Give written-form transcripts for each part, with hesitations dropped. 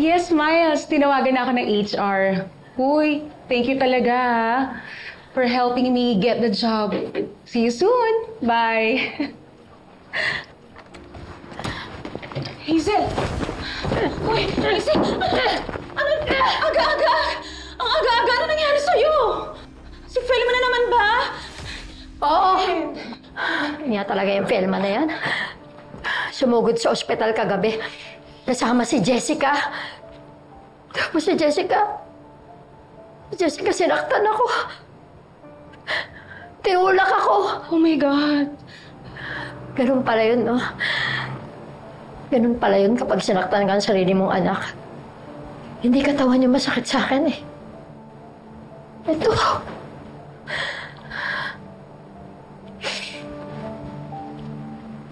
Yes, Miles. Tinawagan na ako ng HR. Uy, thank you talaga for helping me get the job. See you soon. Bye. Hazel! Uy, Hazel! Ano? Aga-aga! Ang aga-aga! Ano nangyari sa'yo? Si Felma na naman ba? Oo. Yan talaga yung Felma na yan. Sumugod sa ospital kagabi. Kasama si Jessica. Tapos si Jessica, sinaktan ako. Tinulak ako. Oh my God. Ganun pala yun, no? Ganun pala yun kapag sinaktan ka ang sarili mong anak. Hindi katawan yung masakit sa akin, eh. Ito.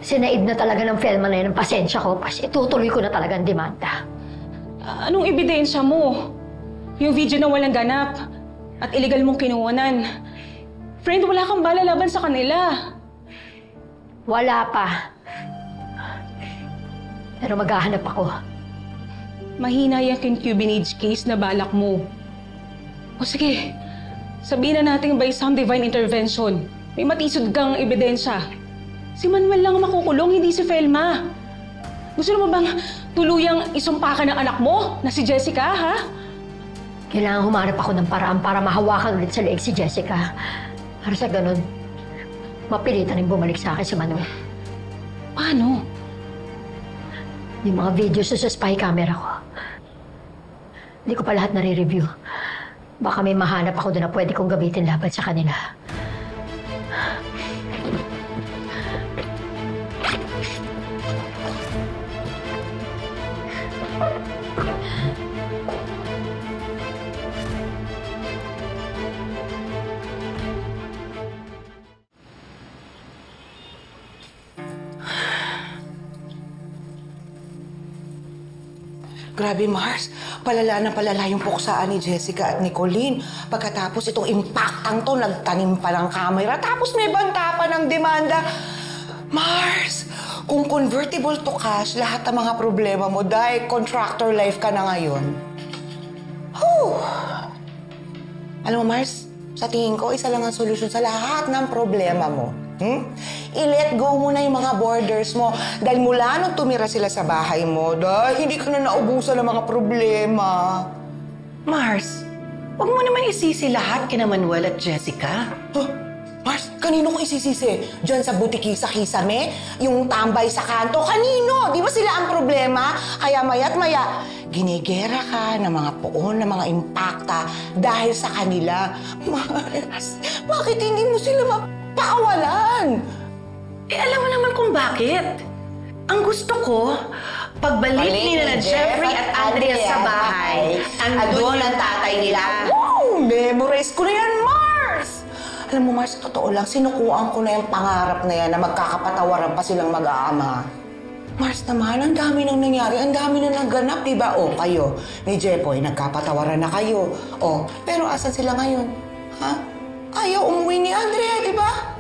Sinaid na talaga ng Felma na yun ang pasensya ko, pas itutuloy ko na talaga ang demanda. Anong ebidensya mo? Yung video na walang ganap at illegal mong kinuhanan. Friend, wala kang bala laban sa kanila. Wala pa. Pero maghahanap ako. Mahina yung concubinage case na balak mo. O sige, sabihin na natin by some divine intervention. May matisod kang ebidensya. Si Manuel lang makukulong, hindi si Felma. Gusto mo bang tuluyang isumpakan ng anak mo na si Jessica, ha? Kailangan humarap ako ng paraan para mahawakan ulit sa leeg si Jessica. Para sa ganun, mapilitan rin bumalik sa akin si Manuel. Paano? Yung mga videos sa spy camera ko. Hindi ko pa lahat nare-review. Baka may mahanap ako doon na pwede kong gamitin laban sa kanila. Grabe, Mars. Palala na palala yung puksaan ni Jessica at ni Colleen. Pagkatapos itong impactang to, nagtanim pa ng camera. Tapos may banta pa ng demanda. Mars, kung convertible to cash, lahat ng mga problema mo dahil contractor life ka na ngayon. Whew. Alam mo, Mars, sa tingin ko, isa lang ang solusyon sa lahat ng problema mo. I-let go mo na yung mga borders mo. Dahil mula nung tumira sila sa bahay mo, dahil hindi ka na naubusan ng mga problema. Mars, huwag mo naman isisi lahat kina Manuel at Jessica. Huh? Mars, kanino ko isisisi? Diyan sa butiki sa Kisame? Yung tambay sa kanto? Kanino? Di ba sila ang problema? Kaya maya't maya, ginigera ka ng mga poon, ng mga impacta dahil sa kanila. Mars, bakit hindi mo sila mapakawalan? Eh, alam mo naman kung bakit. Ang gusto ko, pagbalik nila na Jeffrey at Andrea sa bahay, andun ang tatay nila. Wow! Memorize ko na yan, Mars! Alam mo, Mars, totoo lang, sinukuan ko na yung pangarap na yan na magkakapatawaran pa silang mag-aama. Mars naman, ang dami nang nangyari, ang dami na naganap, diba? O, kayo, ni Jeffoy, nagkapatawaran na kayo. O, pero asan sila ngayon? Ha? Ayaw umuwi ni Andrea, diba?